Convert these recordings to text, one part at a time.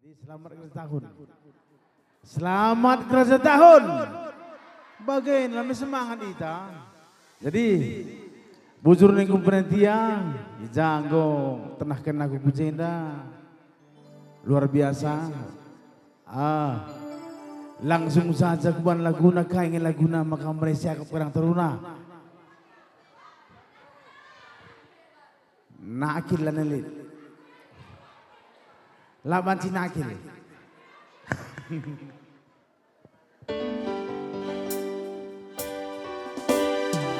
Selamat kerja tahun. Selamat kerja tahun. Bagaimana semangat kita. Jadi bujur ning kumpentia, janggo tenahkan aku bujenda. Luar biasa. Langsung saja kuban laguna kaingin laguna maka Malaysia ke perang teruna. Nakil lah nelit. Laban si nakil.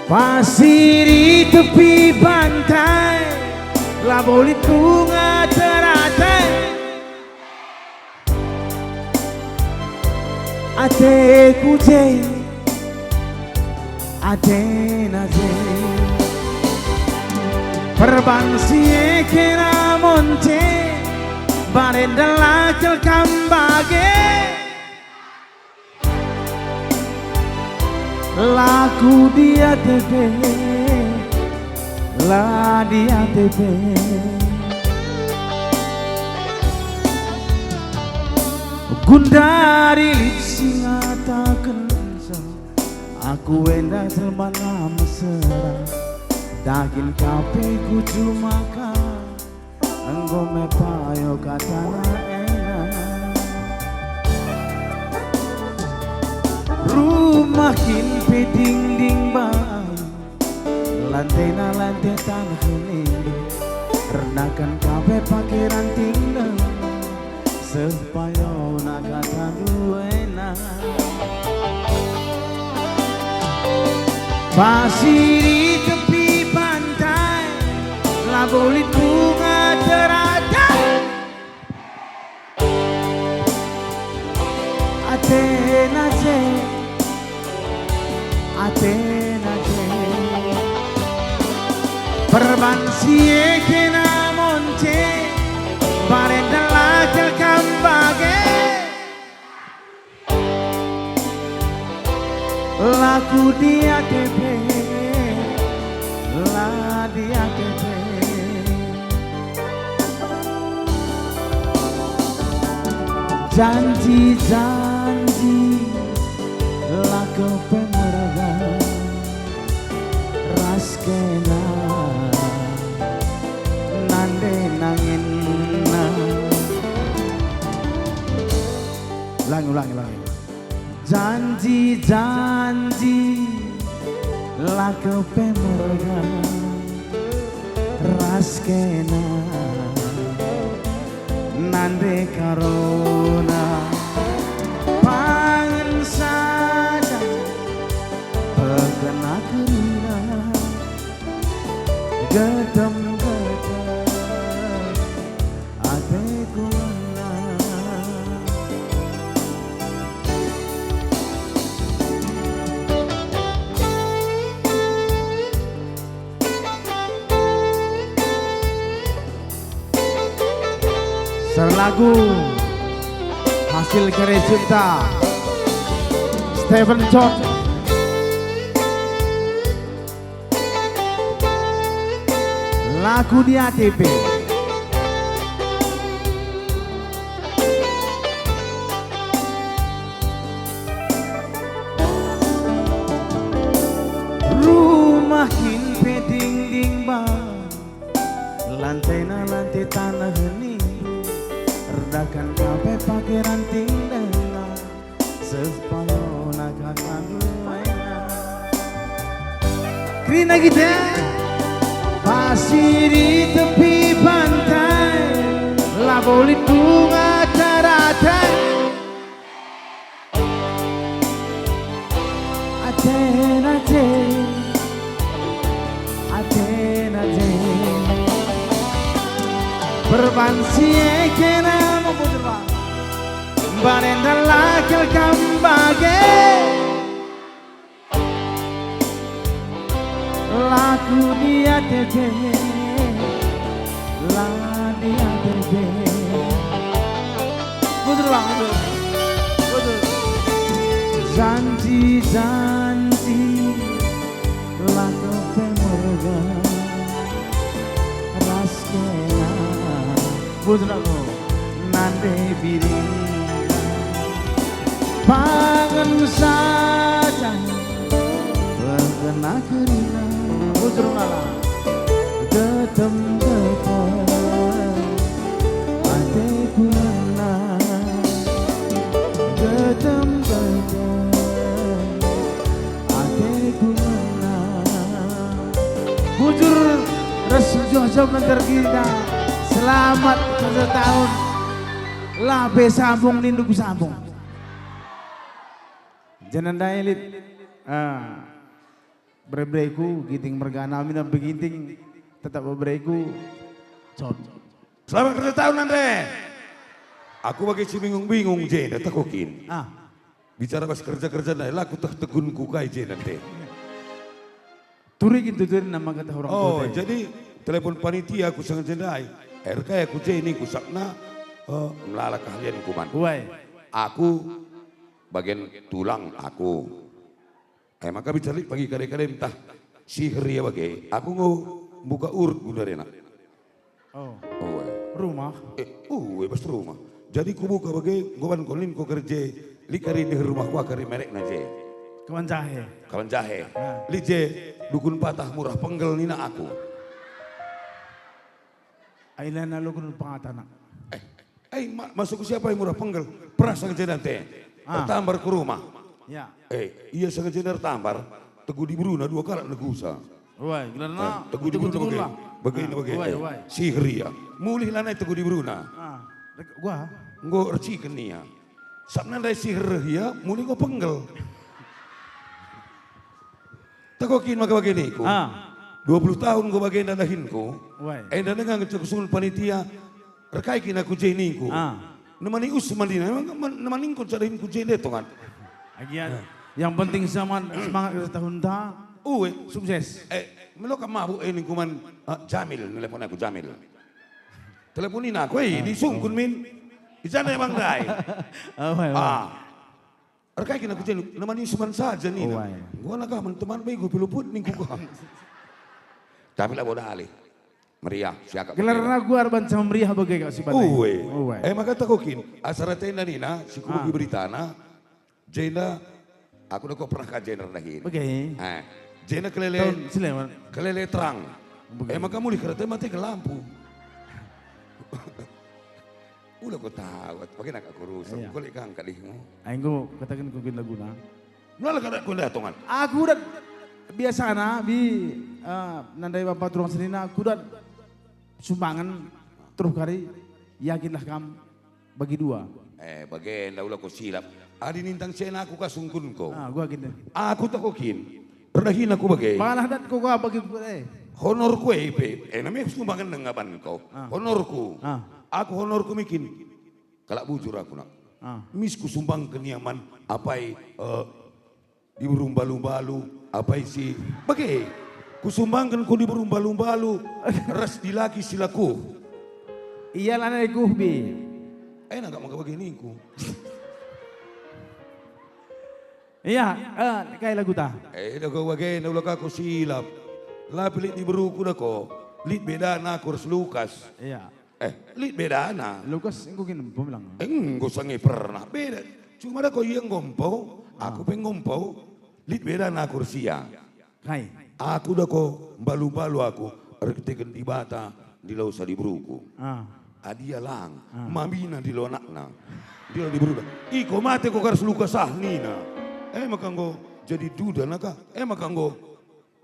Pasir di tepi pantai, labolit bunga teratai. Ate kuje, ate naje. Perbansi kena monte, barenda lakal kambage. Laku dia tebe, la dia tebe. Gundari singa tak kensa, aku enda semana mesra. Daging kape ku cuma makan, engkau mepayo katana enak. Rumah kimpi dinding bang, lantai na lantai tanah ini, renakan kape pakai ranting deng, supaya nak kata enak. Pasir di tepi pantai, labolit bunga teratai. Atena je, Atena je. Perbansi kena monte, barenda lakal kambage. Laku dia tepe, la dia tepe. Janji-janji, laku pemerahan, raskena, nande nangin na. Ulangi. Janji-janji, laku pemerahan, raskena, nande karona. Pangan saja berkena kerina, gedem-gedem hatiku lagu hasil karya cipta Stephen John. Lagu di ATP. Rumah kimpe dinding bang, lantai na lantai tanah hening. Redakan kape pakai ranting dena, supaya nak akan enak. Krina kita pasir di tepi pantai, labolit bunga teratai. Atena je, Atena je. Perbansi kena barenda lakal kambage. Laku dia tebe, la dia tebe. Betul. Janji-janji, laku pemerahan, raskena. Betul. Nan debiri pangan saja berkena kerina bujur ngalah tetem ate kulana tetem ate kulana bujur resu jauh nanti kita selamat satu tahun labe sambung lindung sambung jangan dailit berbreku giting mergana mina beginting tetap berbreku selamat kerja tahun Andre aku bagi si bingung-bingung je takokin bicara pas kerja-kerja naik laku tegun ku kai je nanti turi gitu tuh nama kata orang oh jadi telepon panitia aku sangat jendai RK aku je ini kusakna melalak kalian kuman aku bagian tulang aku maka bicara pagi kare-kare entah sihir ya bagai aku mau buka urut guna rena rumah bos rumah jadi ku buka bagai goban kolin ku kerja likari di rumah ku akari merek naje kawan jahe li je dukun patah murah penggel nina aku ailana lu kun pangatana masuk siapa yang murah penggel pernah sengaja nanti tertambar ke rumah ya iya sengaja tertambar teguh di Bruna 2 kali negusa gelarna teguh di Bruna bagaimana sihir ya mulih lanai teguh di Bruna gua nggo recikan nia sabna dai sihir ya mulih nggo penggel takokin maka begini ku 20 tahun nggo bagian dadahinku enda dengan ngecekusun panitia rekai kina ku jeningku nemani usman dina nemani ku cadahin ku jende tongan agian yang penting semangat tahun ta sukses meloka mabuk ini kuman Jamil telepon aku Jamil teleponin aku disungkun min isana emang dai rekai kina ku jende nemani usman saja nih gua nakah teman baik gua piluput ningku gua tapi lah bodoh alih meriah siakap gelarna gua arban sama meriah bagai kak si badai maka takokin asara tenda nina si kubu beritana jena aku udah kok pernah kajian rendahin jena kelele terang maka mulai kereta mati ke lampu udah kau tahu pakai nak aku rusak kau lihat angkat lihmu aingku katakan kau gina guna nolak kada kau datongan aku udah biasa na bi nandai bapak turun senina aku udah sumbangan terus kali yakinlah kamu bagi 2 bagian dah ulah kau silap adi nintang sena aku kasungkun kau gua gini aku takokin rendahin aku bagai malah dat kau bagi honorku namanya sumbangan dengapan kau honorku aku honorku mikin kalak bujur aku nak misku sumbang keniaman apai di berumbalu-balu apai si bagai kusumbangkan ku di berumbalu-balu ras di laki silaku iya lana iku bi enak gak mau begini ku iya kayak lagu ta dah kau bagai dah ulah aku silap lah pelit di beruku dah kau lit beda na kurs Lukas iya lit beda na Lukas engkau gini bilang engkau sangi pernah beda cuma dah kau yang ngompau aku pengompau lit beda na kursia kai aku dah kau balu-balu aku rektikan di bata di lausa di beruku adia lang mamina di lonakna dia di beruku iko mate kau harus luka sahnina maka engkau jadi duda naka maka engkau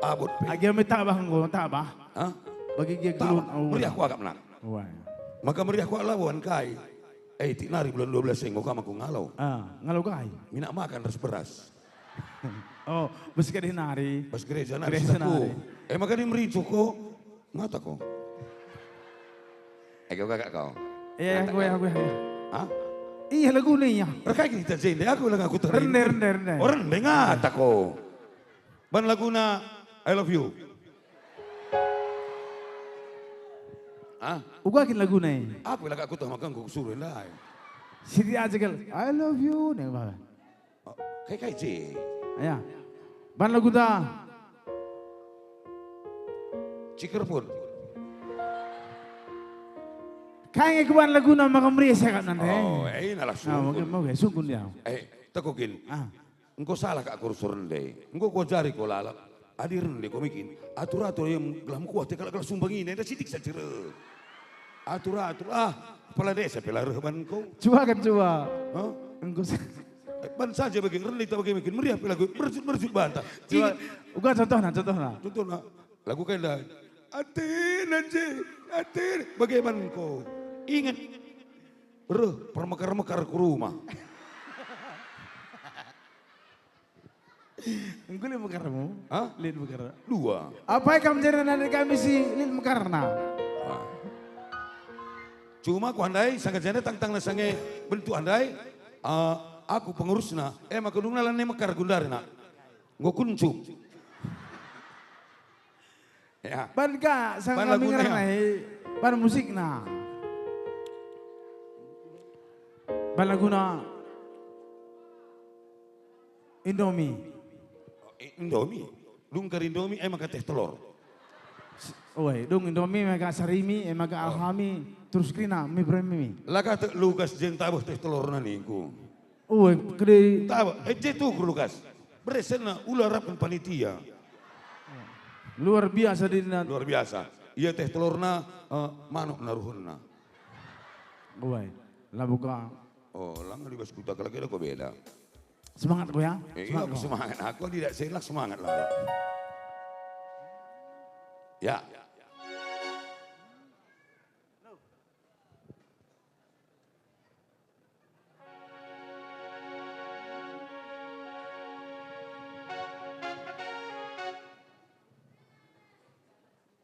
abot agia metabah engkau tabah bagi dia gelun meriah ku agak nak maka meriah ku lawan kai tinari bulan 12 engkau kama ku ngalau ngalau kai minak makan ras beras oh bes kade nari pas gereja nari aku maka dia mericu ko ngata ko kau kakak kau aku iya lagu nih ya rekai kita jende aku lang aku terin rende orang ngata ko ban laguna I love you ugakin lagu nih aku lang aku tamakan ko suruh lah sidi aja kal I love you nih bah kai je ya ban lagu ta Ciker pun Kaya kuan lagu na makamri saya kan nanti. Oh, nalah sungkun. Mau gak sungkun ya. Tekokin. Engkau salah kak kursor rende. Engkau kau jari kau lalap. Adir rende kau mikin. Atur-atur yang gelam kuat. Kalau sumbang ini ada sidik saja. Atur-atur. Kepala desa pelar ban kau. Coba kan coba. Engkau ban saja bagi rende tak bagi mikin. Meriah lagu berjut bantah. Coba. Uga contohnya. Contohnya. Lagu kaya Atin aja. Atin. Bagaimana kau? Ingat. Permekar-mekar ke rumah. Engkau lihat mekarmu? Lihat mekar. 2. Apa yang kamu jadi nanti kami si lihat mekarna? Cuma aku andai sangat jana tang nasange bentuk andai aku pengurusna maka dung nalan mekar gundarna. Nggo kuncup. Ya. Ban ka sang kami ngarana ban musik na. Ban laguna Indomie. Indomie. Dung kar Indomie maka teh telur. Oi, dung Indomie maka sarimi maka alhami terus krina mi bremi. Laka te Lukas jeng tabuh teh telur na ningku. Oi, gede. Tabuh, tu Lukas. Beresena ulah rapan panitia. Luar biasa dina. Luar biasa. Iya teh telurna manuk naruhunna. Oi, lah buka. Oh, lang libas kuta kalau kira kok beda. Semangat kau ya? Semangat. Aku tidak selak semangat lah. Ya.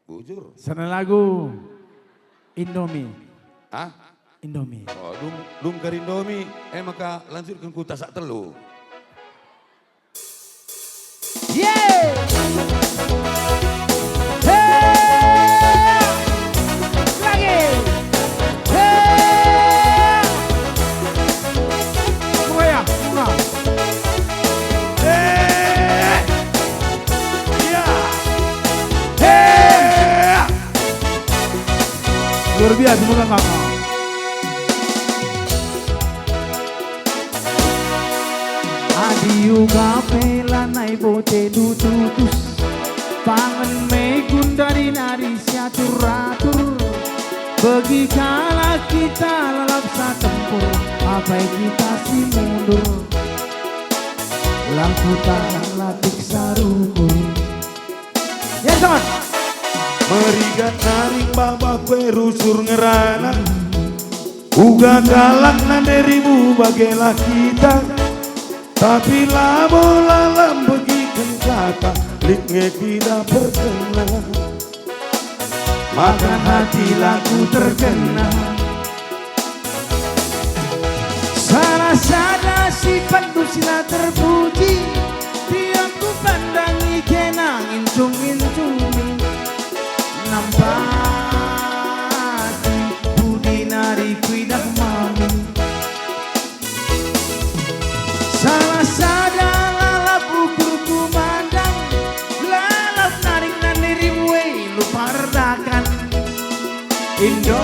Bujur. Sana lagu Indomie. Indomie. Oh, dung kar Indomie, maka lanjutkan ku tasak telu. Yeah! Hey! Lagi! Hey! Bunga ya, bunga. Hey! Ya! Hey! Luar biasa bunga kakak. Adiu kapela nai bote dututus pangan me gundari nari siatur-atur bagi kala kita lalap satempur apa kita si mundur lampu tangan latik saruku ya son Merigat naring babak kue rusur ngerana uga galak nanderimu bagelah kita tapi labo lalam begikan kata liknya tidak berkenan maka hati laku terkena salah sada sifat dusina terpuji tiap ku pandangi kenang incung-incungi nampati budi nari kuidah mami salah sada lalap ukur kumandang lalap narik nandirimu lupa redakan Indomie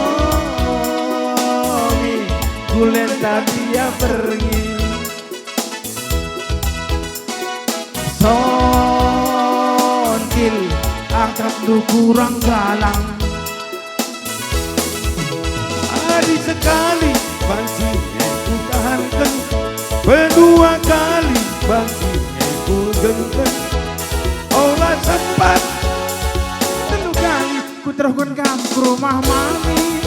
kulen tadi ya pergi sontil angkat du kurang galang hari sekali bansinya ku tahankan kedua kali bansinya ku genggam olah sempat telu kali ku terhukun kamu ke rumah mami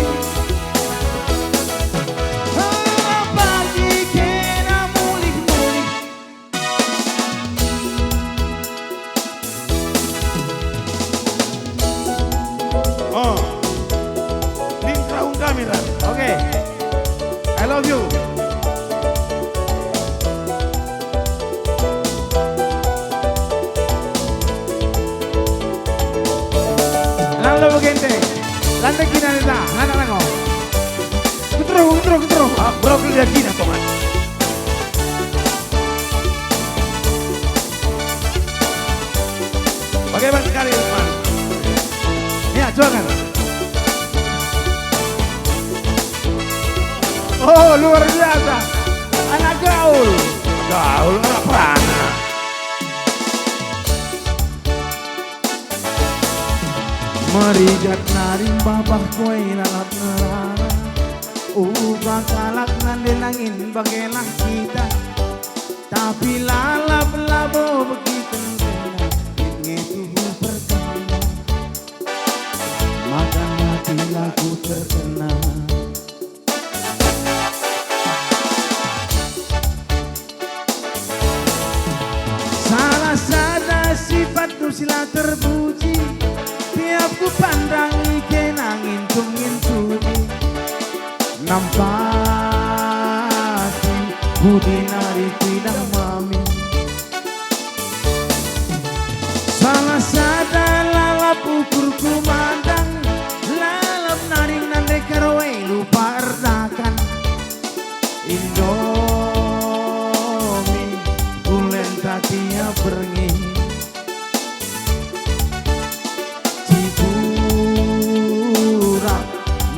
pagi kena mulik-mulik ini raung kamera. Oke, I love you. Lalu begini, lantai kina nita, anak-anak. Kutro. Brokoli lagi na tomat. Bagaimana sekali teman? Ya, coba kan. nganden angin bagailah kita, tapi lalap labo begitu kena ngetuhu pertama, maka hati laku terkena. Salah sada sifatku sila terpuji, tiap ku pandang iken angin tungin sunyi, nampati ku dinari tidak mami. Salah sada lalap ukur ku mandang, lalap naring nande karwe lupa erdakan. Indomie bulen tatia pergi, ciburak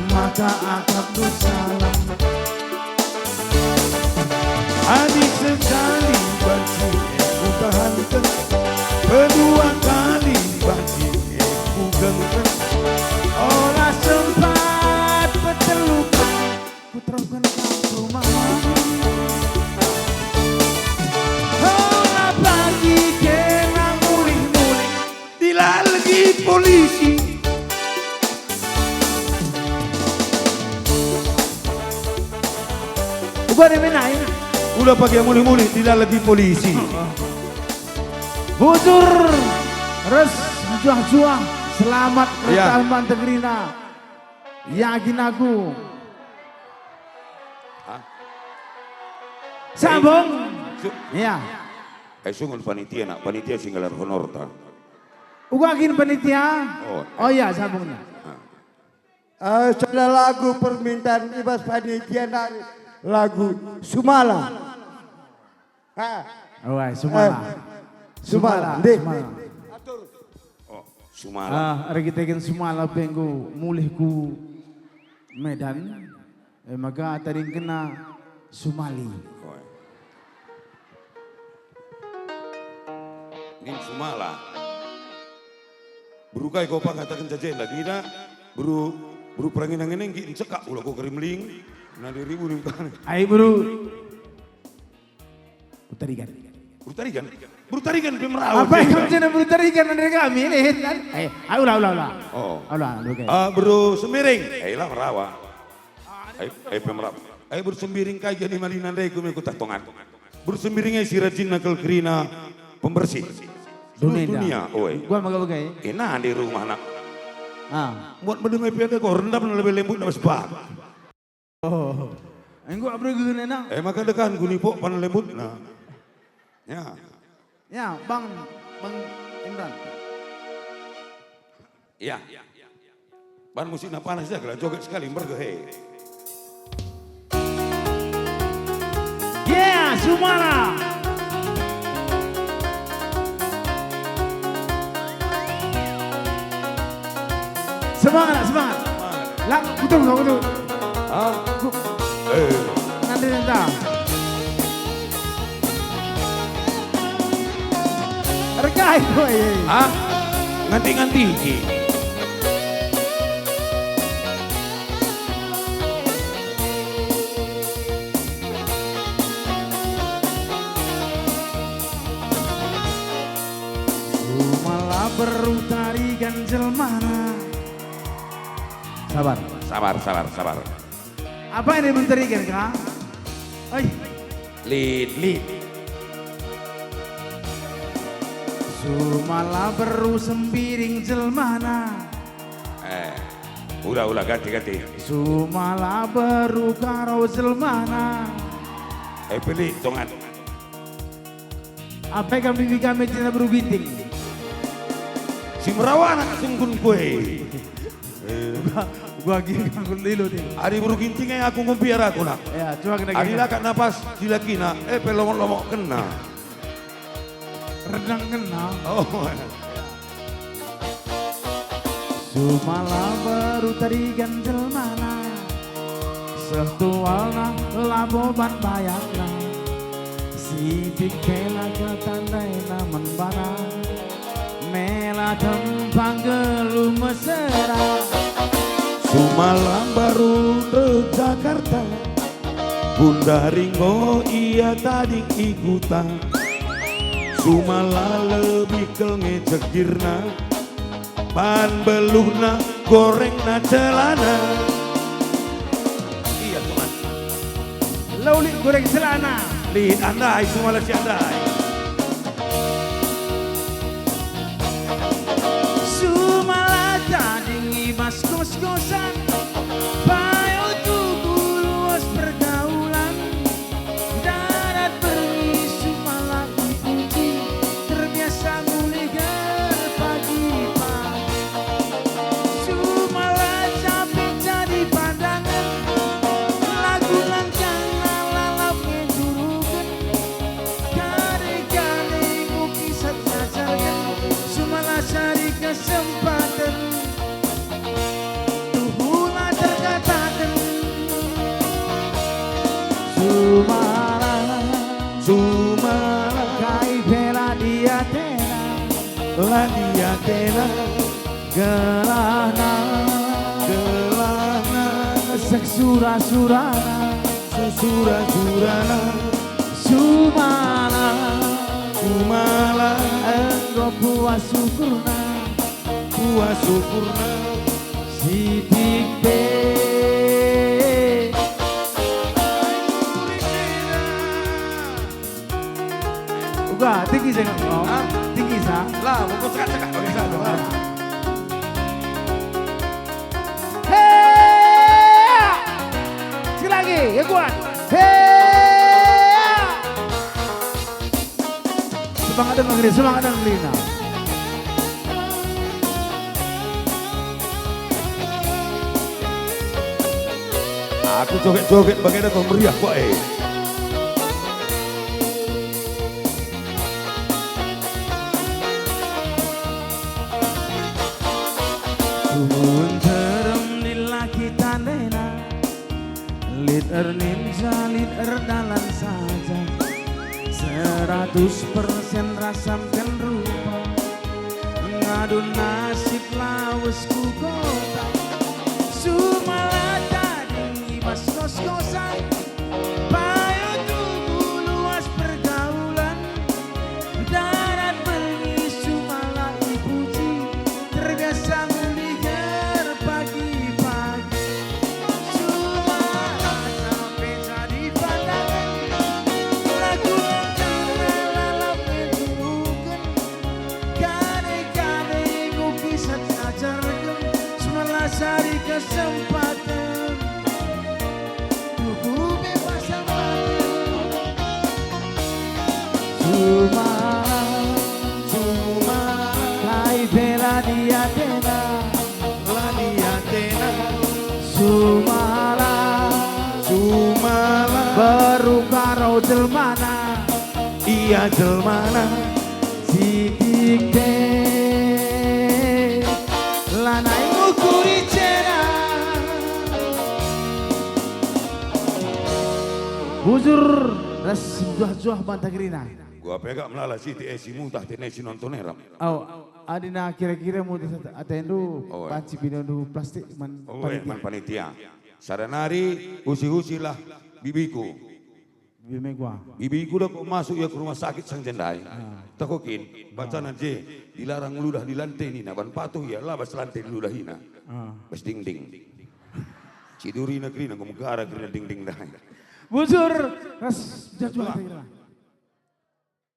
maka akab salam. Habis sekali banci ku tahankan, kedua kali banci ku genggam. Olah sempat petelukan, ku terapkan ke rumah mami. Olah pagi kena mulih-mulih, Dilalagi polisi. gua ada menaik. Udah pakai muli-muli, dilalagi polisi. Bujur, res, juah-juah, selamat Ya. pertama Tegrina. Yakin aku. Hah? Sambung. Ya. Sungun panitia nak, panitia singgalan honor ta. Uga yakin panitia. Oh. Oh iya, sambungnya. Sudah lagu permintaan Ibas panitia lagu Sumala. Oh, Sumala. Sumala. Oh, Sumala. Hari kita kan Sumala penggu mulihku Medan. Maka tadi kena Sumali. Oh. Ini Sumala. Berukai kau katakan saja lagi dah. Buru perangin angin yang cekak ulah kau kerimling. Nah dari ribu nih kan. Ayo bro. Putarikan. Bertarikan pemerawat. Apa yang kamu jangan bertarikan dari kami lihat kan? Ayo ulah. Oh. Ulah, oke. Bro semiring. Lah merawat. Pemerawat. Bro semiring kaya jadi malinan deh kami ikut tatongan. Bro semiringnya si rajin nakal kerina pembersih. Dunia. Gua mau bagai. Enak di rumah nak. Buat mendengar piada kau rendam lebih lembut nak sebab. Oh. Engkau apa guna nak? Maka dekan gunipo pan lembut nah. Ya. Ya, Bang Imran. Ya. Ban musik nak panas saja kalau joget sekali bergehe. Yeah, Sumala. Semangat. Lah, betul. Nanti. Rekai boy. Nganti. Sumala berutari ganjel mana? Sabar. Apa yang dibunterikan kak? Oi. Lid. Sumala beru sembiring jelmana. Udah ganti. Sumala beru karo jelmana. Pilih tongan. Apa yang kami tidak beru binting? Si merawa anak sunggun kue. Gua gini ngangkut lilo nih. Ari buru gintingnya aku ngumpiar aku nak. Ya, coba kena Ari lah kak napas dilakina. Pelomok kena. Rendang kena. Oh. Sumala baru tadi ganjel mana? Setualna laboban bayakna. Sipik pela ketandai naman bana. Mela tempang gelu mesra. Sumala baru ke Jakarta. Bunda Ringo ia tadi ikutan, Sumala lebih ke ngejekirna, pan beluhna gorengna celana. Iya teman. Lauli goreng celana. Lihat andai, Sumala si andai. Sumala tadi ngibas kos-kosan, payo tubuh luas pergaulan, darat pergi Sumala dipuji, terbiasa muliger pagi-pagi. Sumala capek jadi pandangan, lagu langkang lalap ngejurukan, kade-kade ngukisat ngajarkan, Sumala cari kesempatan, tuhula terkatakan. Sumala, Sumala kai bela di Athena, lah di Athena, gelana, gelana seksura-surana, sesura-surana. Sumala, Sumala engkau puas syukurna, puas syukurna. sidik be. Uga, tinggi saya ngomong, tinggi sa. Lah, mau cekak-cekak bagi saya. Hei, sekali lagi, ya kuat. Hei, semangat dan negeri, semangat dan negeri. Aku joget-joget bagaimana kau meriah kok Terem lila kita nena, lit ninja, lit dalan saja. 100% rasamkan rupa, ngadu nasib lawes ku kota. Sumala tadi mas kos-kosan, payo tubuh luas pergaulan, darat pergi Sumala dipuji, terbiasa muliger pagi-pagi. Sumala sampai jadi pandangan, lagu langkang lalap ngejurukan, kade-kade ngukisat ngajarkan, Sumala cari kesempatan, tubuh bebas sempatan. Sumala, Sumala kai bela di Athena, lah di Athena. Sumala, Sumala baru karo jelmana, iya jelmana. sidik de, lanai ngukuri cera. Bujur, ras juah-juah bantagrina. Gua pegang melala siti esimu tah tenesi nonton eram. Oh, adina kira-kira mau atendu Oh, panci pinondu plastik man Oh, panitia. man panitia. Saranari usi-usi lah bibiku. Bime gua. Bibiku dah kok masuk ya ke rumah sakit sang jendai. Takokin, baca nanti dilarang ludah di lantai ni, naban patuh ya lah bas lantai ludah hina. Bas ding-ding. Ciduri negeri nak kumegara kena ding-ding dah. Bujur, ras juah-juah bantagrina.